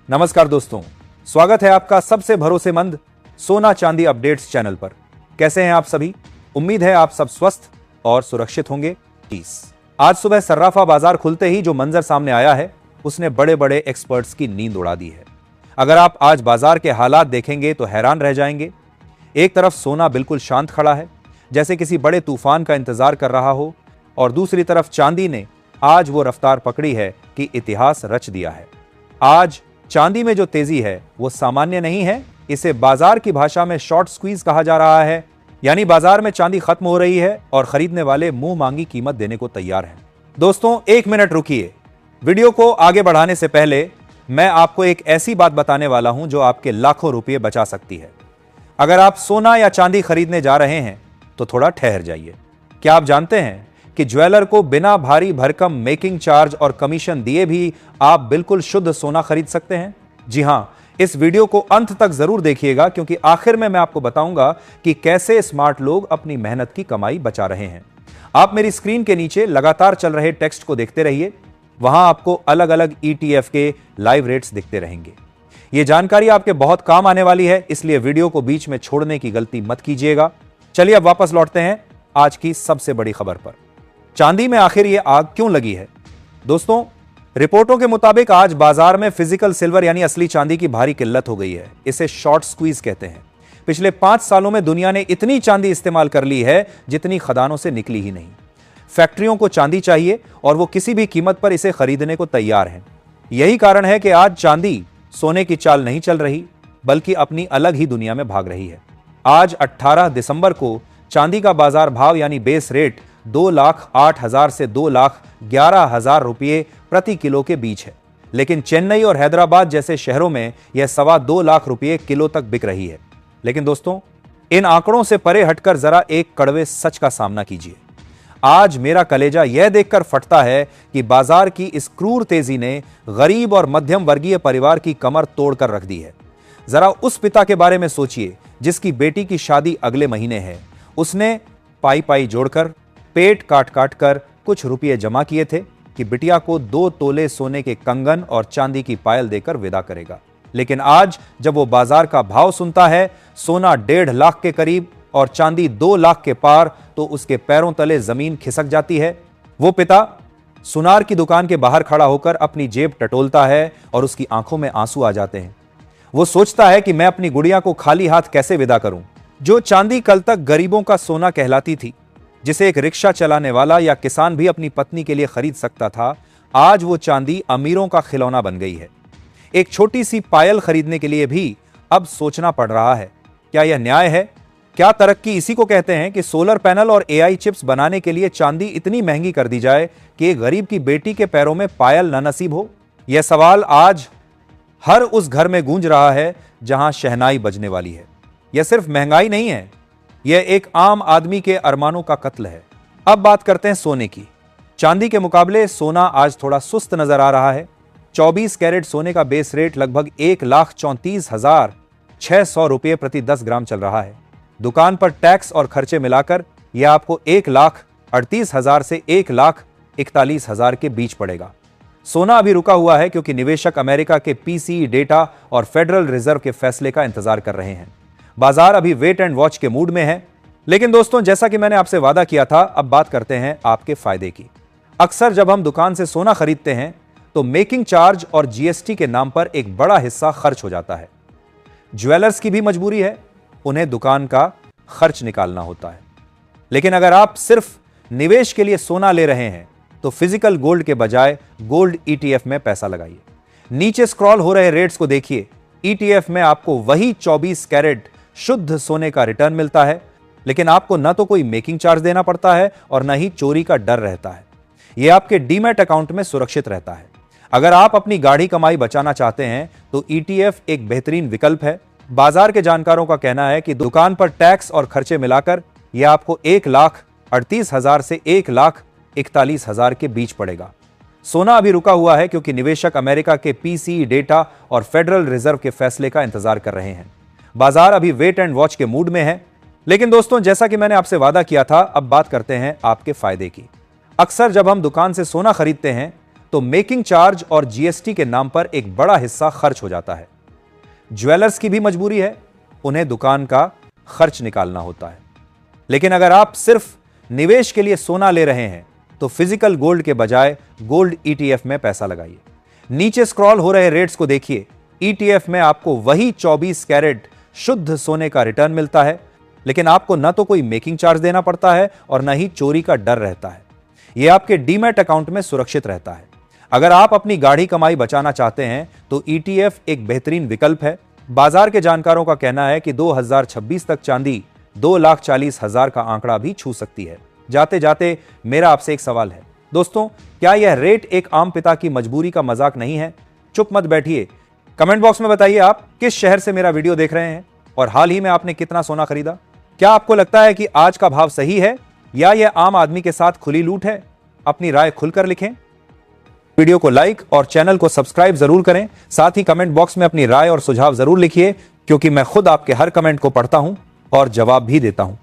नमस्कार दोस्तों, स्वागत है आपका सबसे भरोसेमंद सोना चांदी अपडेट्स चैनल पर। कैसे हैं आप सभी? उम्मीद है आप सब स्वस्थ और सुरक्षित होंगे। आज सुबह सर्राफा बाजार खुलते ही जो मंजर सामने आया है उसने बड़े बड़े एक्सपर्ट्स की नींद उड़ा दी है। अगर आप आज बाजार के हालात देखेंगे तो हैरान रह जाएंगे। एक तरफ सोना बिल्कुल शांत खड़ा है, जैसे किसी बड़े तूफान का इंतजार कर रहा हो, और दूसरी तरफ चांदी ने आज वो रफ्तार पकड़ी है कि इतिहास रच दिया है। आज चांदी में जो तेजी है वो सामान्य नहीं है। इसे बाजार की भाषा में शॉर्ट स्क्वीज कहा जा रहा है, यानी बाजार में चांदी खत्म हो रही है और खरीदने वाले मुंह मांगी कीमत देने को तैयार हैं। दोस्तों, एक मिनट रुकिए। वीडियो को आगे बढ़ाने से पहले मैं आपको एक ऐसी बात बताने वाला हूं जो आपके लाखों रुपये बचा सकती है। अगर आप सोना या चांदी खरीदने जा रहे हैं तो थोड़ा ठहर जाइए। क्या आप जानते हैं कि ज्वेलर को बिना भारी भरकम मेकिंग चार्ज और कमीशन दिए भी आप बिल्कुल शुद्ध सोना खरीद सकते हैं? जी हां, इस वीडियो को अंत तक जरूर देखिएगा, क्योंकि आखिर में मैं आपको बताऊंगा कि कैसे स्मार्ट लोग अपनी मेहनत की कमाई बचा रहे हैं। आप मेरी स्क्रीन के नीचे लगातार चल रहे टेक्स्ट को देखते रहिए। वहां आपको अलग अलग ETF के लाइव रेट्स दिखते रहेंगे। यह जानकारी आपके बहुत काम आने वाली है, इसलिए वीडियो को बीच में छोड़ने की गलती मत कीजिएगा। चलिए अब वापस लौटते हैं आज की सबसे बड़ी खबर पर। चांदी में आखिर ये आग क्यों लगी है? दोस्तों, रिपोर्टों के मुताबिक आज बाजार में फिजिकल सिल्वर यानी असली चांदी की भारी किल्लत हो गई है। इसे शॉर्ट स्क्वीज कहते हैं। पिछले 5 सालों में दुनिया ने इतनी चांदी इस्तेमाल कर ली है जितनी खदानों से निकली ही नहीं। फैक्ट्रियों को चांदी चाहिए और वो किसी भी कीमत पर इसे खरीदने को तैयार हैं। यही कारण है कि आज चांदी सोने की चाल नहीं चल रही, बल्कि अपनी अलग ही दुनिया में भाग रही है। आज 18 दिसंबर को चांदी का बाजार भाव यानी बेस रेट 2,08,000 से 2,11,000 रुपये प्रति किलो के बीच है। लेकिन चेन्नई और हैदराबाद जैसे शहरों में यह 2.25 लाख रुपये किलो तक बिक रही है। लेकिन दोस्तों, इन आंकड़ों से परे हटकर जरा एक कड़वे सच का सामना कीजिए। आज मेरा कलेजा यह देखकर फटता है कि बाजार की इस क्रूर तेजी ने गरीब और मध्यम वर्गीय परिवार की कमर तोड़कर रख दी है। जरा उस पिता के बारे में सोचिए जिसकी बेटी की शादी अगले महीने है। उसने पाई पाई जोड़कर, पेट काट काट कर कुछ रुपये जमा किए थे कि बिटिया को 2 तोले सोने के कंगन और चांदी की पायल देकर विदा करेगा। लेकिन आज जब वो बाजार का भाव सुनता है, सोना 1.5 लाख के करीब और चांदी 2 लाख के पार, तो उसके पैरों तले जमीन खिसक जाती है। वो पिता सुनार की दुकान के बाहर खड़ा होकर अपनी जेब टटोलता है और उसकी आंखों में आंसू आ जाते हैं। वो सोचता है कि मैं अपनी गुड़िया को खाली हाथ कैसे विदा करूं। जो चांदी कल तक गरीबों का सोना कहलाती थी, जिसे एक रिक्शा चलाने वाला या किसान भी अपनी पत्नी के लिए खरीद सकता था, आज वो चांदी अमीरों का खिलौना बन गई है। एक छोटी सी पायल खरीदने के लिए भी अब सोचना पड़ रहा है। क्या यह न्याय है? क्या तरक्की इसी को कहते हैं कि सोलर पैनल और AI चिप्स बनाने के लिए चांदी इतनी महंगी कर दी जाए कि एक गरीब की बेटी के पैरों में पायल न नसीब हो? यह सवाल आज हर उस घर में गूंज रहा है जहां शहनाई बजने वाली है। यह सिर्फ महंगाई नहीं है, यह एक आम आदमी के अरमानों का कत्ल है। अब बात करते हैं सोने की। चांदी के मुकाबले सोना आज थोड़ा सुस्त नजर आ रहा है। 24 कैरेट सोने का बेस रेट लगभग 1,34,600 रुपये प्रति 10 ग्राम चल रहा है। दुकान पर टैक्स और खर्चे मिलाकर यह आपको 1,38,000 से 1,41,000 के बीच पड़ेगा। सोना अभी रुका हुआ है क्योंकि निवेशक अमेरिका के PCE डेटा और फेडरल रिजर्व के फैसले का इंतजार कर रहे हैं। बाजार अभी वेट एंड वॉच के मूड में है। लेकिन दोस्तों, जैसा कि मैंने आपसे वादा किया था, अब बात करते हैं आपके फायदे की। अक्सर जब हम दुकान से सोना खरीदते हैं तो मेकिंग चार्ज और GST के नाम पर एक बड़ा हिस्सा खर्च हो जाता है। ज्वेलर्स की भी मजबूरी है, उन्हें दुकान का खर्च निकालना होता है। लेकिन अगर आप सिर्फ निवेश के लिए सोना ले रहे हैं तो फिजिकल गोल्ड के बजाय गोल्ड ETF में पैसा लगाइए। नीचे स्क्रॉल हो रहे रेट्स को देखिए। ETF में आपको वही 24 कैरेट शुद्ध सोने का रिटर्न मिलता है, लेकिन आपको न तो कोई मेकिंग चार्ज देना पड़ता है और न ही चोरी का डर रहता है। यह आपके डीमैट अकाउंट में सुरक्षित रहता है। अगर आप अपनी गाढ़ी कमाई बचाना चाहते हैं तो ETF एक बेहतरीन विकल्प है। बाजार के जानकारों का कहना है कि दुकान पर टैक्स और खर्चे मिलाकर यह आपको 1,38,000 से 1,41,000 के बीच पड़ेगा। सोना अभी रुका हुआ है क्योंकि निवेशक अमेरिका के PCE डेटा और फेडरल रिजर्व के फैसले का इंतजार कर रहे हैं। बाजार अभी वेट एंड वॉच के मूड में है। लेकिन दोस्तों, जैसा कि मैंने आपसे वादा किया था, अब बात करते हैं आपके फायदे की। अक्सर जब हम दुकान से सोना खरीदते हैं तो मेकिंग चार्ज और जीएसटी के नाम पर एक बड़ा हिस्सा खर्च हो जाता है। ज्वेलर्स की भी मजबूरी है, उन्हें दुकान का खर्च निकालना होता है। लेकिन अगर आप सिर्फ निवेश के लिए सोना ले रहे हैं तो फिजिकल गोल्ड के बजाय गोल्ड ईटीएफ में पैसा लगाइए। नीचे स्क्रॉल हो रहे रेट्स को देखिए। ईटीएफ में आपको वही 24 कैरेट शुद्ध सोने का रिटर्न मिलता है, लेकिन आपको न तो कोई मेकिंग चार्ज देना पड़ता है और न ही चोरी का डर रहता है। यह आपके डीमैट अकाउंट में सुरक्षित रहता है। अगर आप अपनी गाढ़ी कमाई बचाना चाहते हैं तो ईटीएफ एक बेहतरीन विकल्प है। बाजार के जानकारों का कहना है कि 2026 तक चांदी 2,40,000 का आंकड़ा भी छू सकती है। जाते जाते मेरा आपसे एक सवाल है दोस्तों, क्या यह रेट एक आम पिता की मजबूरी का मजाक नहीं है? चुप मत बैठिए, कमेंट बॉक्स में बताइए आप किस शहर से मेरा वीडियो देख रहे हैं और हाल ही में आपने कितना सोना खरीदा। क्या आपको लगता है कि आज का भाव सही है या यह आम आदमी के साथ खुली लूट है? अपनी राय खुलकर लिखें। वीडियो को लाइक और चैनल को सब्सक्राइब जरूर करें। साथ ही कमेंट बॉक्स में अपनी राय और सुझाव जरूर लिखिए, क्योंकि मैं खुद आपके हर कमेंट को पढ़ता हूं और जवाब भी देता हूं।